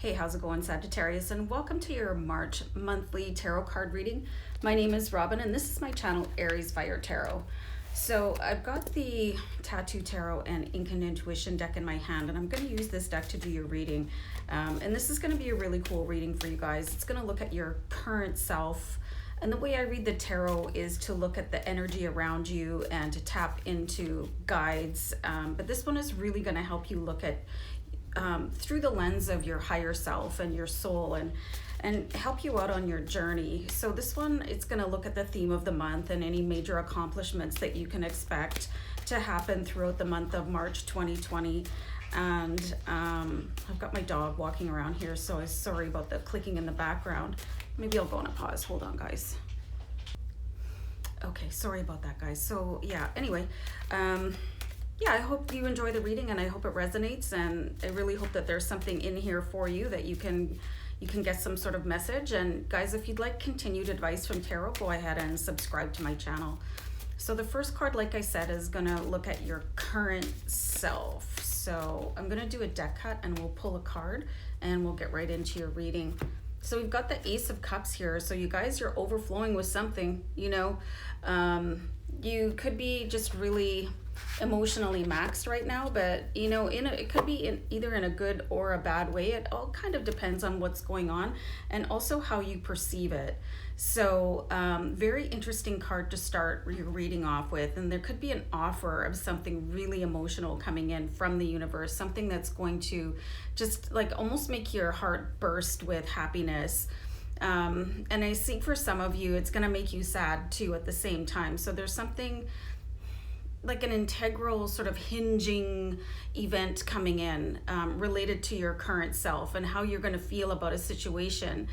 Hey, how's it going, Sagittarius? And welcome to your March monthly tarot card reading. My name is Robin, and this is my channel, AriesFireTarot. So I've got the Tattoo Tarot and Ink and Intuition deck in my hand, and I'm going to use this deck to do your reading. And this is going to be a really cool reading for you guys. It's going to look at your current self. And the way I read the tarot is to look at the energy around you and to tap into guides. But this one is really going to help you look at through the lens of your higher self and your soul and help you out on your journey. So this one, it's going to look at the theme of the month and any major accomplishments that you can expect to happen throughout the month of March 2020. And I've got my dog walking around here, so I'm sorry about the clicking in the background. Maybe I'll go on a pause. Hold on, guys. Okay, sorry about that, guys. So yeah, anyway, yeah, I hope you enjoy the reading and I hope it resonates, and I really hope that there's something in here for you that you can get some sort of message. And guys, if you'd like continued advice from tarot, go ahead and subscribe to my channel. So the first card, like I said, is gonna look at your current self. So I'm gonna do a deck cut and we'll pull a card and we'll get right into your reading. So we've got the Ace of Cups here. So you guys, you're overflowing with something, you know. You could be just really emotionally maxed right now, but you know, it could be either in a good or a bad way. It all kind of depends on what's going on and also how you perceive it. So very interesting card to start your reading off with, and there could be an offer of something really emotional coming in from the universe, something that's going to just like almost make your heart burst with happiness. And I see for some of you, it's going to make you sad too at the same time. So there's something like an integral sort of hinging event coming in related to your current self and how you're going to feel about a situation.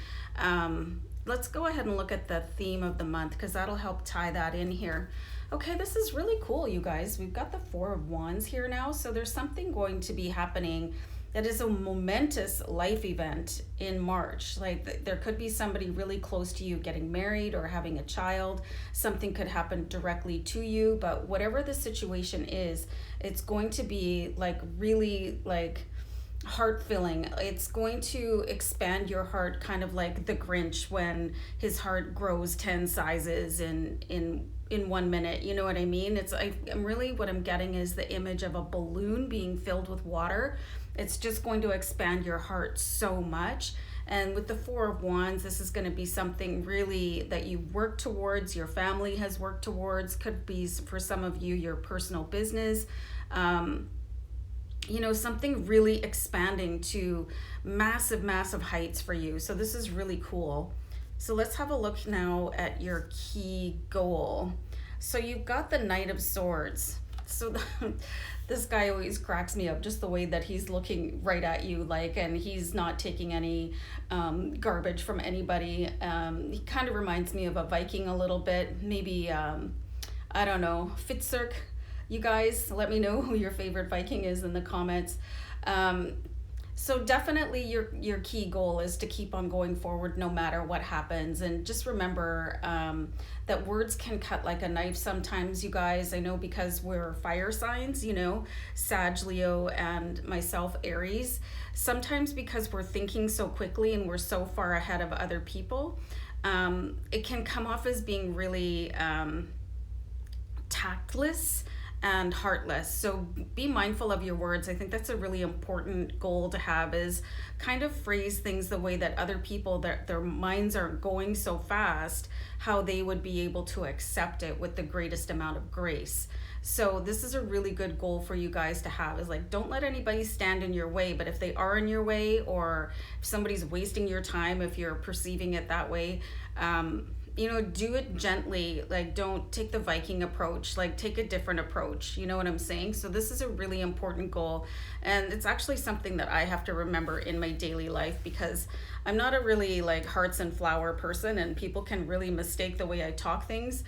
Let's go ahead and look at the theme of the month, because that'll help tie that in here. Okay, this is really cool, you guys. We've got the Four of Wands here now. So there's something going to be happening that is a momentous life event in March. Like there could be somebody really close to you getting married or having a child. Something could happen directly to you, but whatever the situation is, it's going to be like really like heart-filling. It's going to expand your heart, kind of like the Grinch when his heart grows 10 sizes in 1 minute. You know what I mean? I'm really, what I'm getting is the image of a balloon being filled with water. It's just going to expand your heart so much. And with the Four of Wands, this is going to be something really that you work towards, your family has worked towards, could be for some of you, your personal business. You know, something really expanding to massive, massive heights for you. So this is really cool. So let's have a look now at your key goal. So you've got the Knight of Swords. So this guy always cracks me up, just the way that he's looking right at you, like, and he's not taking any garbage from anybody. He kind of reminds me of a Viking a little bit, maybe, I don't know, Fitzurk. You guys, let me know who your favorite Viking is in the comments. So definitely your key goal is to keep on going forward no matter what happens. And just remember that words can cut like a knife sometimes, you guys. I know, because we're fire signs, you know, Sag, Leo, and myself, Aries. Sometimes because we're thinking so quickly and we're so far ahead of other people, it can come off as being really tactless and heartless. So be mindful of your words. I think that's a really important goal to have, is kind of phrase things the way that other people, their minds aren't going so fast, how they would be able to accept it with the greatest amount of grace. So this is a really good goal for you guys to have, is like, don't let anybody stand in your way. But if they are in your way, or if somebody's wasting your time, if you're perceiving it that way, you know, do it gently. Like, don't take the Viking approach, like take a different approach. You know what I'm saying? So this is a really important goal. And it's actually something that I have to remember in my daily life, because I'm not a really like hearts and flower person, and people can really mistake the way I talk things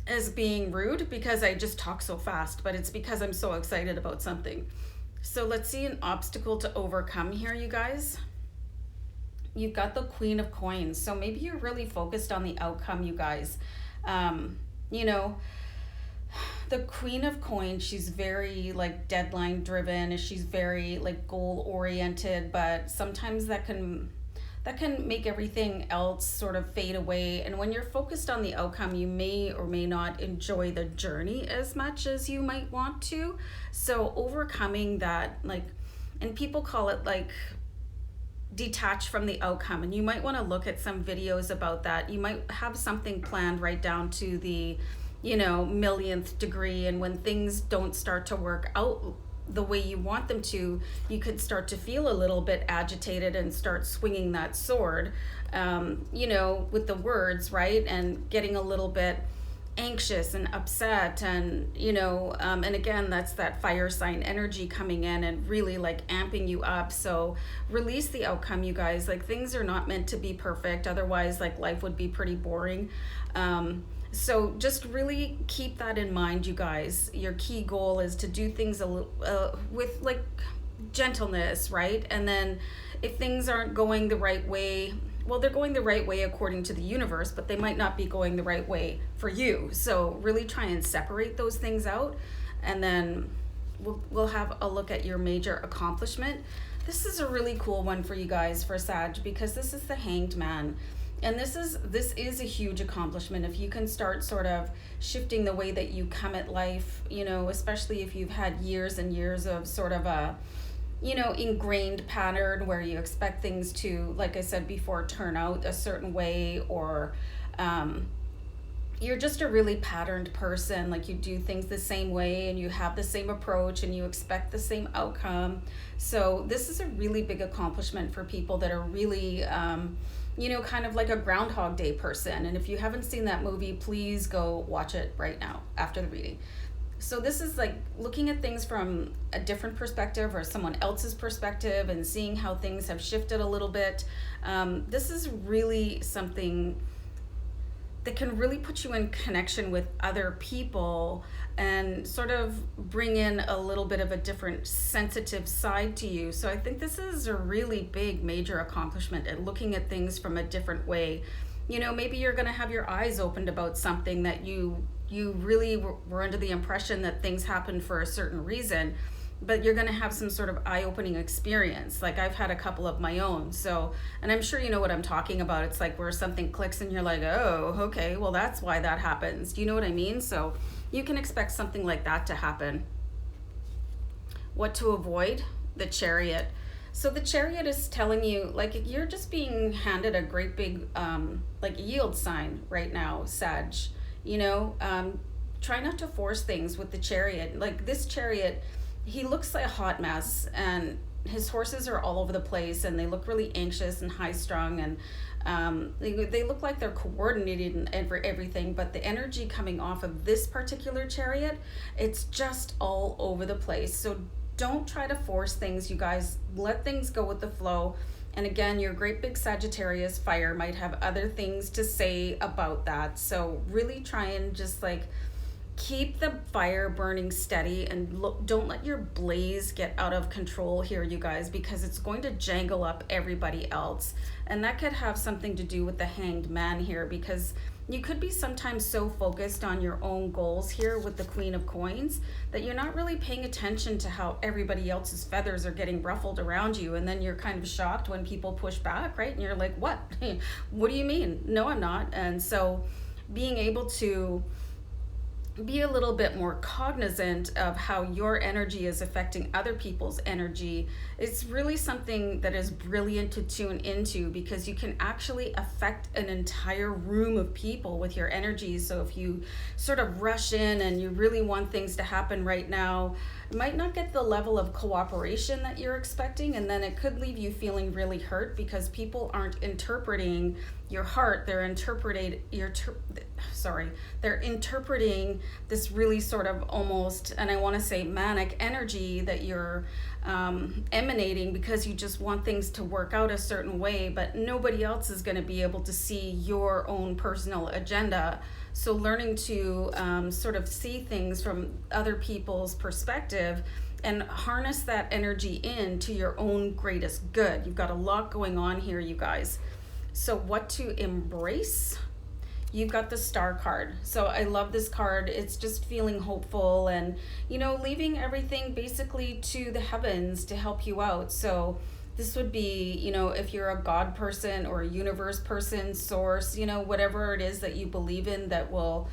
as being rude, because I just talk so fast, but it's because I'm so excited about something. So let's see an obstacle to overcome here, you guys. You've got the Queen of Coins. So maybe you're really focused on the outcome, you guys. You know, the Queen of Coins, she's very like deadline driven, she's very like goal oriented, but sometimes that can make everything else sort of fade away. And when you're focused on the outcome, you may or may not enjoy the journey as much as you might want to. So overcoming that, like, and people call it like detach from the outcome, and you might want to look at some videos about that. You might have something planned right down to the, you know, millionth degree, and when things don't start to work out the way you want them to, you could start to feel a little bit agitated and start swinging that sword, you know, with the words, right? And getting a little bit anxious and upset, and you know, and again, that's that fire sign energy coming in and really like amping you up. So release the outcome, you guys. Like, things are not meant to be perfect, otherwise like life would be pretty boring. So just really keep that in mind, you guys. Your key goal is to do things a little with like gentleness, right? And then if things aren't going the right way, well, they're going the right way according to the universe, but they might not be going the right way for you. So really try and separate those things out, and then we'll have a look at your major accomplishment. This is a really cool one for you guys, for Sag, because this is the Hanged Man. And this is a huge accomplishment if you can start sort of shifting the way that you come at life, you know, especially if you've had years and years of sort of a, you know, ingrained pattern where you expect things to, like I said before, turn out a certain way, or you're just a really patterned person. Like, you do things the same way and you have the same approach and you expect the same outcome. So this is a really big accomplishment for people that are really, you know, kind of like a Groundhog Day person. And if you haven't seen that movie, please go watch it right now after the reading. So this is like looking at things from a different perspective or someone else's perspective and seeing how things have shifted a little bit. This is really something that can really put you in connection with other people and sort of bring in a little bit of a different sensitive side to you. So I think this is a really big major accomplishment at looking at things from a different way. You know, maybe you're going to have your eyes opened about something that you really were under the impression that things happened for a certain reason, but you're going to have some sort of eye-opening experience. Like, I've had a couple of my own. So, and I'm sure you know what I'm talking about. It's like where something clicks and you're like, oh, okay, well, that's why that happens. Do you know what I mean? So you can expect something like that to happen. What to avoid? The Chariot. So the Chariot is telling you, like, you're just being handed a great big, like, yield sign right now, Sag. You know, try not to force things with the Chariot. Like, this Chariot, he looks like a hot mess, and his horses are all over the place, and they look really anxious and high-strung, and they look like they're coordinated and everything, but the energy coming off of this particular Chariot, it's just all over the place. So don't try to force things, you guys. Let things go with the flow. And again, your great big Sagittarius fire might have other things to say about that. So really try and just like keep the fire burning steady, and don't let your blaze get out of control here, you guys, because it's going to jangle up everybody else. And that could have something to do with the Hanged Man here, because you could be sometimes so focused on your own goals here with the Queen of Coins that you're not really paying attention to how everybody else's feathers are getting ruffled around you. And then you're kind of shocked when people push back, right? And you're like, what? What do you mean? No, I'm not. And so being able to be a little bit more cognizant of how your energy is affecting other people's energy. It's really something that is brilliant to tune into, because you can actually affect an entire room of people with your energy. So if you sort of rush in and you really want things to happen right now, it might not get the level of cooperation that you're expecting, and then it could leave you feeling really hurt because people aren't interpreting your heart. They're interpreting this really sort of almost, and I want to say manic energy that you're emanating, because you just want things to work out a certain way, but nobody else is going to be able to see your own personal agenda. So learning to sort of see things from other people's perspective and harness that energy into your own greatest good. You've got a lot going on here, you guys. So what to embrace? you've got the Star card. So I love this card. It's just feeling hopeful and, you know, leaving everything basically to the heavens to help you out. So this would be, you know, if you're a God person or a universe person, source, you know, whatever it is that you believe in that will,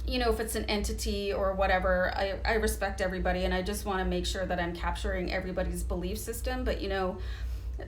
you know, if it's an entity or whatever, I respect everybody, and I just want to make sure that I'm capturing everybody's belief system. But, you know,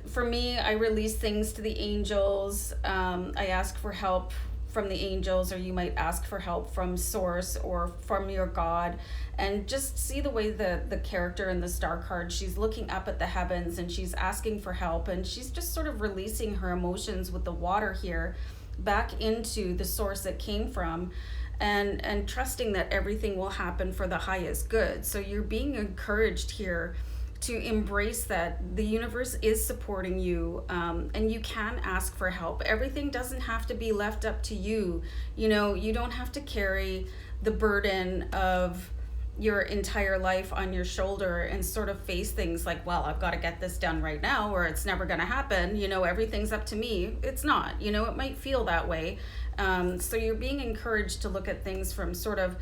for me, I release things to the angels. I ask for help from the angels, or you might ask for help from source or from your God. And just see the way the character in the Star card, she's looking up at the heavens and she's asking for help, and she's just sort of releasing her emotions with the water here back into the source it came from, and trusting that everything will happen for the highest good. So you're being encouraged here to embrace that the universe is supporting you, and you can ask for help. Everything doesn't have to be left up to you. You know, you don't have to carry the burden of your entire life on your shoulder and sort of face things like, well, I've got to get this done right now or it's never going to happen. You know, everything's up to me. It's not, you know, it might feel that way. So you're being encouraged to look at things from sort of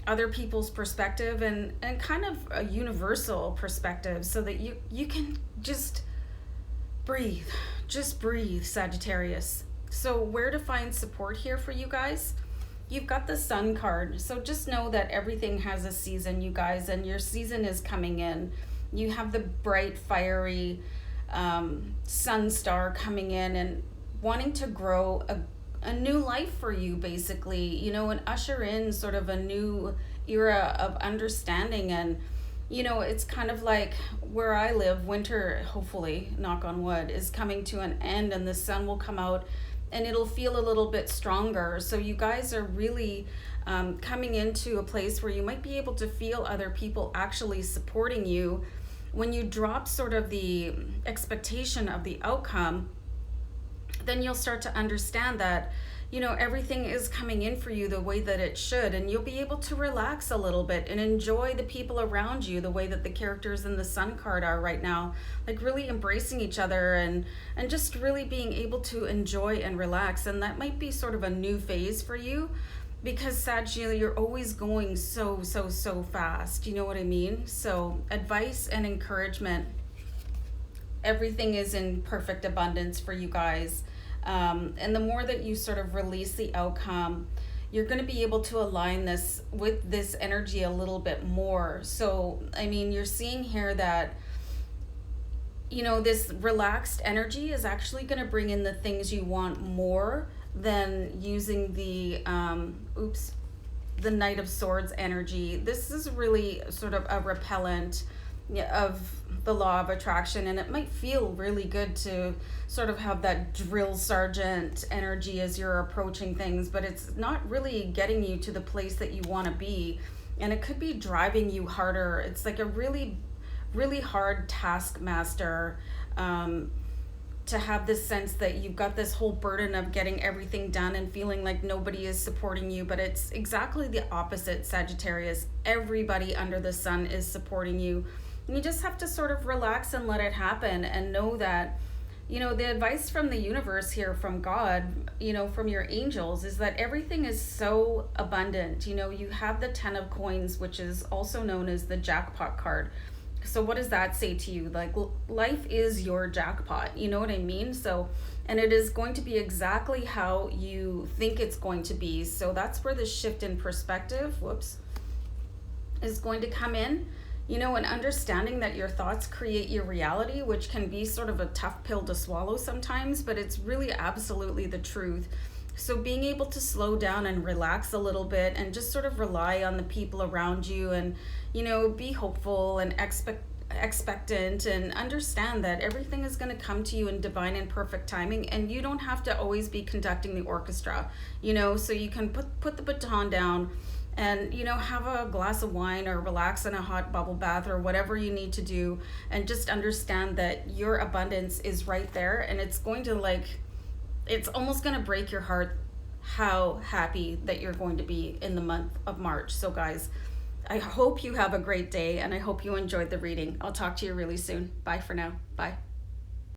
other people's perspective and kind of a universal perspective, so that you can just breathe, Sagittarius. So where to find support here for you guys? You've got the Sun card. So just know that everything has a season, you guys, and your season is coming in. You have the bright, fiery sun star coming in and wanting to grow a new life for you, basically, you know, and usher in sort of a new era of understanding. And, you know, it's kind of like where I live, winter, hopefully, knock on wood, is coming to an end, and the sun will come out and it'll feel a little bit stronger. So you guys are really coming into a place where you might be able to feel other people actually supporting you. When you drop sort of the expectation of the outcome, then you'll start to understand that, you know, everything is coming in for you the way that it should, and you'll be able to relax a little bit and enjoy the people around you the way that the characters in the Sun card are right now, like really embracing each other and just really being able to enjoy and relax. And that might be sort of a new phase for you, because Sagittarius, you're always going so fast, you know what I mean? So advice and encouragement, everything is in perfect abundance for you guys. And the more that you sort of release the outcome, you're going to be able to align this with this energy a little bit more. So, I mean, you're seeing here that, you know, this relaxed energy is actually going to bring in the things you want more than using the, the Knight of Swords energy. This is really sort of a repellent of the law of attraction, and it might feel really good to sort of have that drill sergeant energy as you're approaching things, but it's not really getting you to the place that you want to be, and it could be driving you harder. It's like a really hard taskmaster, to have this sense that you've got this whole burden of getting everything done and feeling like nobody is supporting you. But it's exactly the opposite, Sagittarius. Everybody under the sun is supporting you. And you just have to sort of relax and let it happen, and know that, you know, the advice from the universe here, from God, you know, from your angels, is that everything is so abundant. You know, you have the 10 of coins, which is also known as the jackpot card. So what does that say to you? Like, life is your jackpot, you know what I mean? So, and it is going to be exactly how you think it's going to be. So that's where the shift in perspective, is going to come in. You know, and understanding that your thoughts create your reality, which can be sort of a tough pill to swallow sometimes, but it's really absolutely the truth. So being able to slow down and relax a little bit and just sort of rely on the people around you, and, you know, be hopeful and expectant, and understand that everything is going to come to you in divine and perfect timing, and you don't have to always be conducting the orchestra, you know, so you can put the baton down and, you know, have a glass of wine or relax in a hot bubble bath or whatever you need to do, and just understand that your abundance is right there, and it's going to, like, it's almost going to break your heart how happy that you're going to be in the month of March. So guys, I hope you have a great day, and I hope you enjoyed the reading. I'll talk to you really soon. Bye for now. Bye.